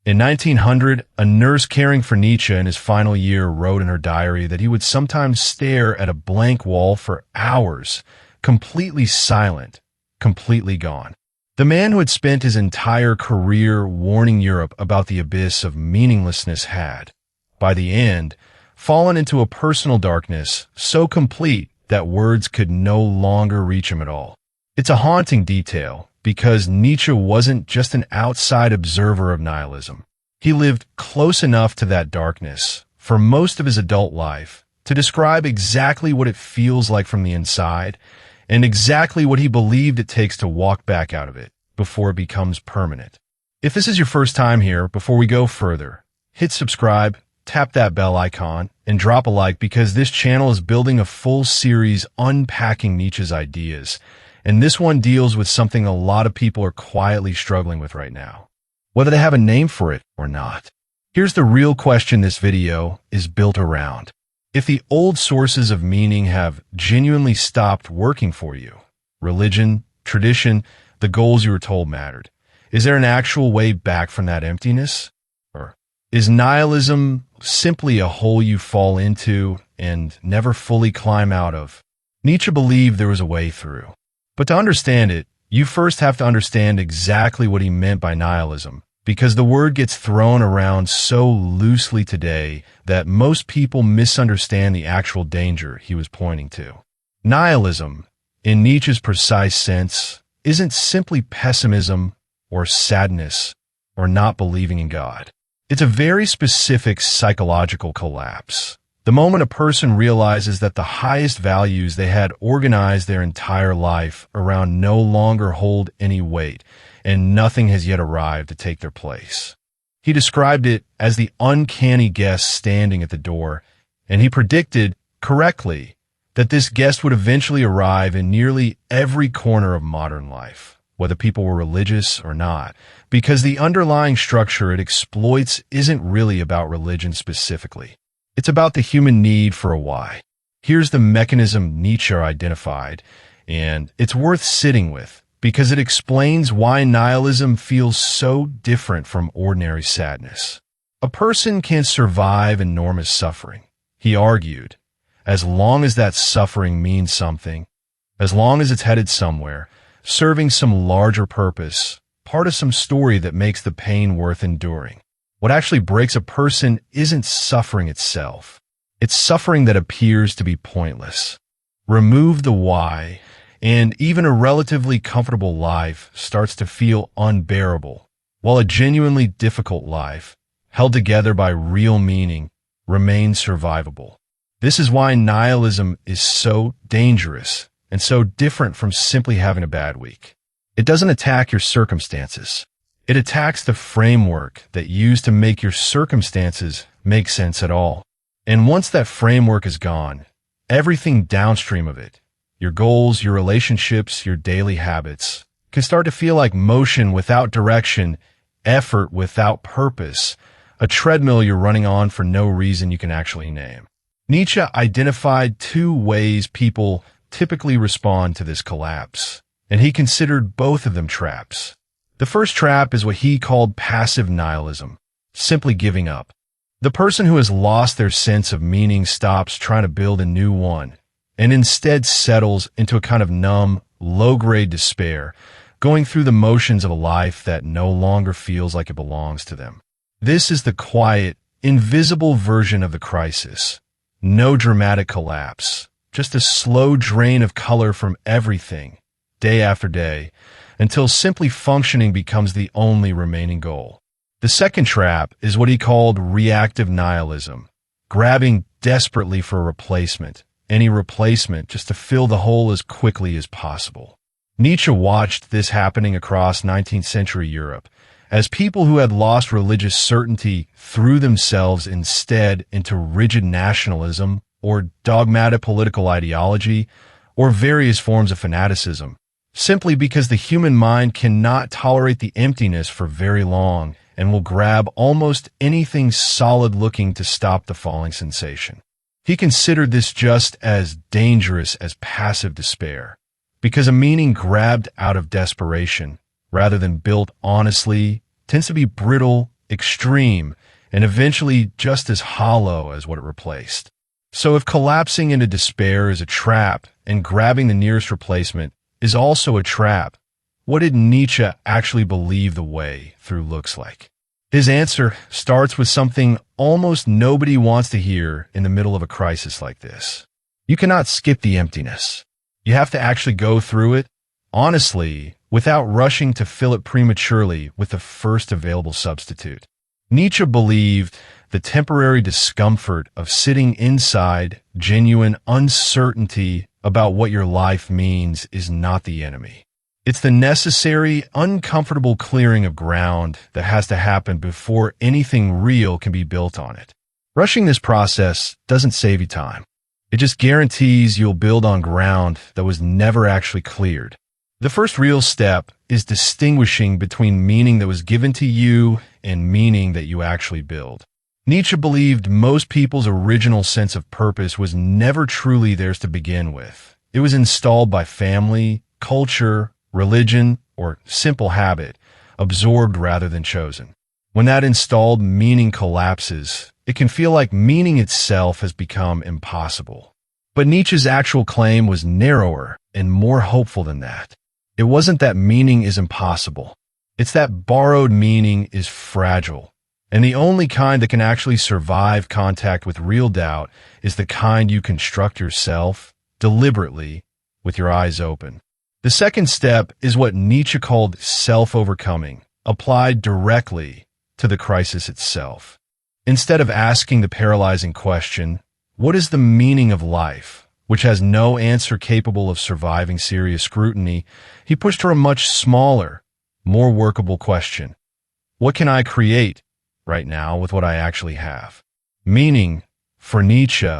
In 1900, a nurse caring for Nietzsche in his final year wrote in her diary that he would sometimes stare at a blank wall for hours, completely silent, completely gone. The man who had spent his entire career warning Europe about the abyss of meaninglessness had, by the end, fallen into a personal darkness so complete that words could no longer reach him at all. It's a haunting detail, because Nietzsche wasn't just an outside observer of nihilism. He lived close enough to that darkness, for most of his adult life, to describe exactly what it feels like from the inside, and exactly what he believed it takes to walk back out of it, before it becomes permanent. If this is your first time here, before we go further, hit subscribe, tap that bell icon, and drop a like, because this channel is building a full series unpacking Nietzsche's ideas, and this one deals with something a lot of people are quietly struggling with right now, whether they have a name for it or not. Here's the real question this video is built around. If the old sources of meaning have genuinely stopped working for you, religion, tradition, the goals you were told mattered, is there an actual way back from that emptiness? Or is nihilism simply a hole you fall into and never fully climb out of? Nietzsche believed there was a way through. But to understand it, you first have to understand exactly what he meant by nihilism, because the word gets thrown around so loosely today that most people misunderstand the actual danger he was pointing to. Nihilism, in Nietzsche's precise sense, isn't simply pessimism or sadness or not believing in God. It's a very specific psychological collapse. The moment a person realizes that the highest values they had organized their entire life around no longer hold any weight, and nothing has yet arrived to take their place. He described it as the uncanny guest standing at the door, and he predicted, correctly, that this guest would eventually arrive in nearly every corner of modern life, whether people were religious or not, because the underlying structure it exploits isn't really about religion specifically. It's about the human need for a why. Here's the mechanism Nietzsche identified, and it's worth sitting with, because it explains why nihilism feels so different from ordinary sadness. A person can survive enormous suffering, he argued, as long as that suffering means something, as long as it's headed somewhere, serving some larger purpose, part of some story that makes the pain worth enduring. What actually breaks a person isn't suffering itself. It's suffering that appears to be pointless. Remove the why, and even a relatively comfortable life starts to feel unbearable, while a genuinely difficult life, held together by real meaning, remains survivable. This is why nihilism is so dangerous and so different from simply having a bad week. It doesn't attack your circumstances. It attacks the framework that you use to make your circumstances make sense at all. And once that framework is gone, everything downstream of it, your goals, your relationships, your daily habits, can start to feel like motion without direction, effort without purpose, a treadmill you're running on for no reason you can actually name. Nietzsche identified two ways people typically respond to this collapse, and he considered both of them traps. The first trap is what he called passive nihilism, simply giving up. The person who has lost their sense of meaning stops trying to build a new one, and instead settles into a kind of numb, low-grade despair, going through the motions of a life that no longer feels like it belongs to them. This is the quiet, invisible version of the crisis. No dramatic collapse, just a slow drain of color from everything, day after day, until simply functioning becomes the only remaining goal. The second trap is what he called reactive nihilism, grabbing desperately for a replacement, any replacement just to fill the hole as quickly as possible. Nietzsche watched this happening across 19th century Europe, as people who had lost religious certainty threw themselves instead into rigid nationalism or dogmatic political ideology or various forms of fanaticism, simply because the human mind cannot tolerate the emptiness for very long and will grab almost anything solid-looking to stop the falling sensation. He considered this just as dangerous as passive despair, because a meaning grabbed out of desperation, rather than built honestly, tends to be brittle, extreme, and eventually just as hollow as what it replaced. So if collapsing into despair is a trap and grabbing the nearest replacement is also a trap, what did Nietzsche actually believe the way through looks like? His answer starts with something almost nobody wants to hear in the middle of a crisis like this. You cannot skip the emptiness. You have to actually go through it, honestly, without rushing to fill it prematurely with the first available substitute. Nietzsche believed the temporary discomfort of sitting inside genuine uncertainty about what your life means is not the enemy. It's the necessary, uncomfortable clearing of ground that has to happen before anything real can be built on it. Rushing this process doesn't save you time. It just guarantees you'll build on ground that was never actually cleared. The first real step is distinguishing between meaning that was given to you and meaning that you actually build. Nietzsche believed most people's original sense of purpose was never truly theirs to begin with. It was installed by family, culture, religion, or simple habit, absorbed rather than chosen. When that installed meaning collapses, it can feel like meaning itself has become impossible. But Nietzsche's actual claim was narrower and more hopeful than that. It wasn't that meaning is impossible. It's that borrowed meaning is fragile. And the only kind that can actually survive contact with real doubt is the kind you construct yourself, deliberately, with your eyes open. The second step is what Nietzsche called self-overcoming, applied directly to the crisis itself. Instead of asking the paralyzing question, what is the meaning of life, which has no answer capable of surviving serious scrutiny, he pushed for a much smaller, more workable question. What can I create right now with what I actually have? Meaning, for Nietzsche,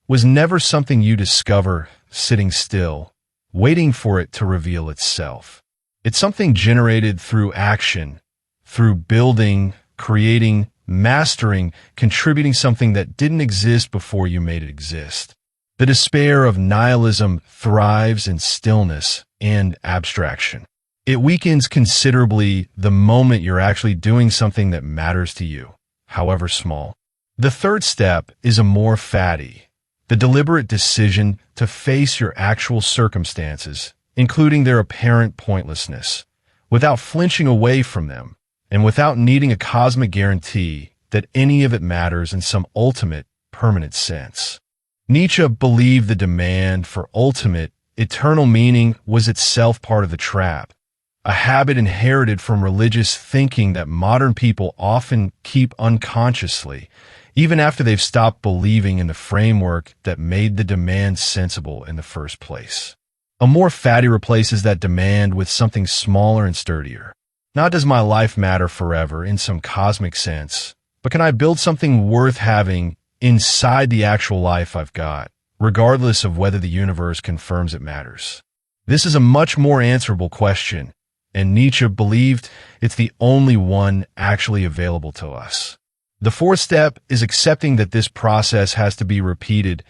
was never something you discover sitting still, waiting for it to reveal itself. It's something generated through action, through building, creating, mastering, contributing something that didn't exist before you made it exist. The despair of nihilism thrives in stillness and abstraction. It weakens considerably the moment you're actually doing something that matters to you, however small. The third step is Amor, Fati, the deliberate decision to face your actual circumstances, including their apparent pointlessness, without flinching away from them, and without needing a cosmic guarantee that any of it matters in some ultimate, permanent sense. Nietzsche believed the demand for ultimate, eternal meaning was itself part of the trap, a habit inherited from religious thinking that modern people often keep unconsciously, even after they've stopped believing in the framework that made the demand sensible in the first place. Amor Fati replaces that demand with something smaller and sturdier. Not does my life matter forever in some cosmic sense, but can I build something worth having inside the actual life I've got, regardless of whether the universe confirms it matters? This is a much more answerable question, and Nietzsche believed it's the only one actually available to us. The fourth step is accepting that this process has to be repeated,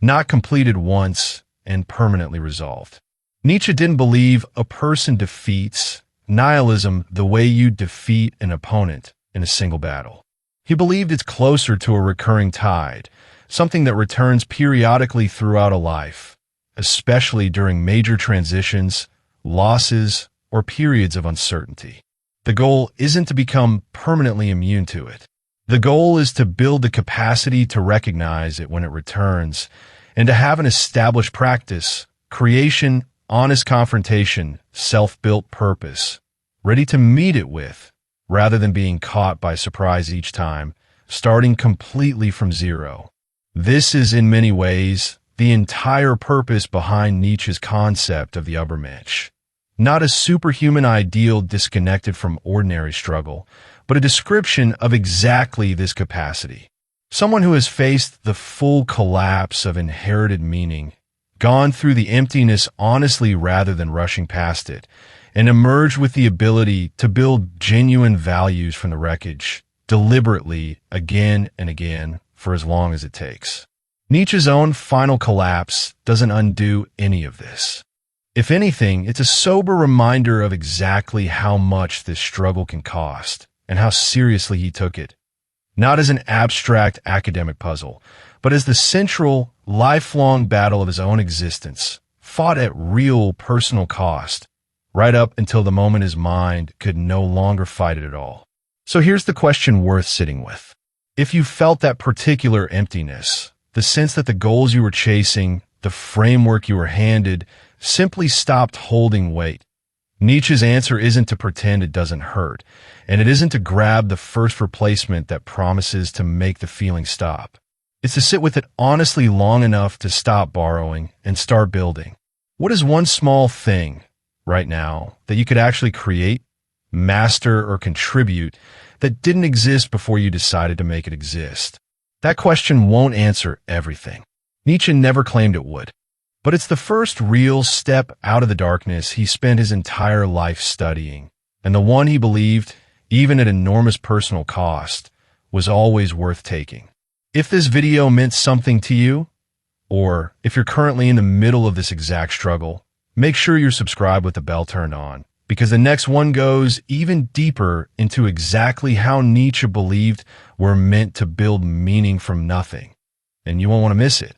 not completed once and permanently resolved. Nietzsche didn't believe a person defeats nihilism the way you defeat an opponent in a single battle. He believed it's closer to a recurring tide, something that returns periodically throughout a life, especially during major transitions, losses, or periods of uncertainty. The goal isn't to become permanently immune to it. The goal is to build the capacity to recognize it when it returns, and to have an established practice, creation, honest confrontation, self-built purpose, ready to meet it with, rather than being caught by surprise each time, starting completely from zero. This is, in many ways, the entire purpose behind Nietzsche's concept of the Übermensch. Not a superhuman ideal disconnected from ordinary struggle, but a description of exactly this capacity. Someone who has faced the full collapse of inherited meaning, gone through the emptiness honestly rather than rushing past it, and emerged with the ability to build genuine values from the wreckage, deliberately, again and again, for as long as it takes. Nietzsche's own final collapse doesn't undo any of this. If anything, it's a sober reminder of exactly how much this struggle can cost, and how seriously he took it. Not as an abstract academic puzzle, but as the central, lifelong battle of his own existence, fought at real personal cost, right up until the moment his mind could no longer fight it at all. So here's the question worth sitting with. If you felt that particular emptiness, the sense that the goals you were chasing, the framework you were handed, simply stopped holding weight, Nietzsche's answer isn't to pretend it doesn't hurt, and it isn't to grab the first replacement that promises to make the feeling stop. It's to sit with it honestly long enough to stop borrowing and start building. What is one small thing right now that you could actually create, master, or contribute that didn't exist before you decided to make it exist? That question won't answer everything. Nietzsche never claimed it would. But it's the first real step out of the darkness he spent his entire life studying, and the one he believed, even at enormous personal cost, was always worth taking. If this video meant something to you, or if you're currently in the middle of this exact struggle, make sure you're subscribed with the bell turned on, because the next one goes even deeper into exactly how Nietzsche believed we're meant to build meaning from nothing, and you won't want to miss it.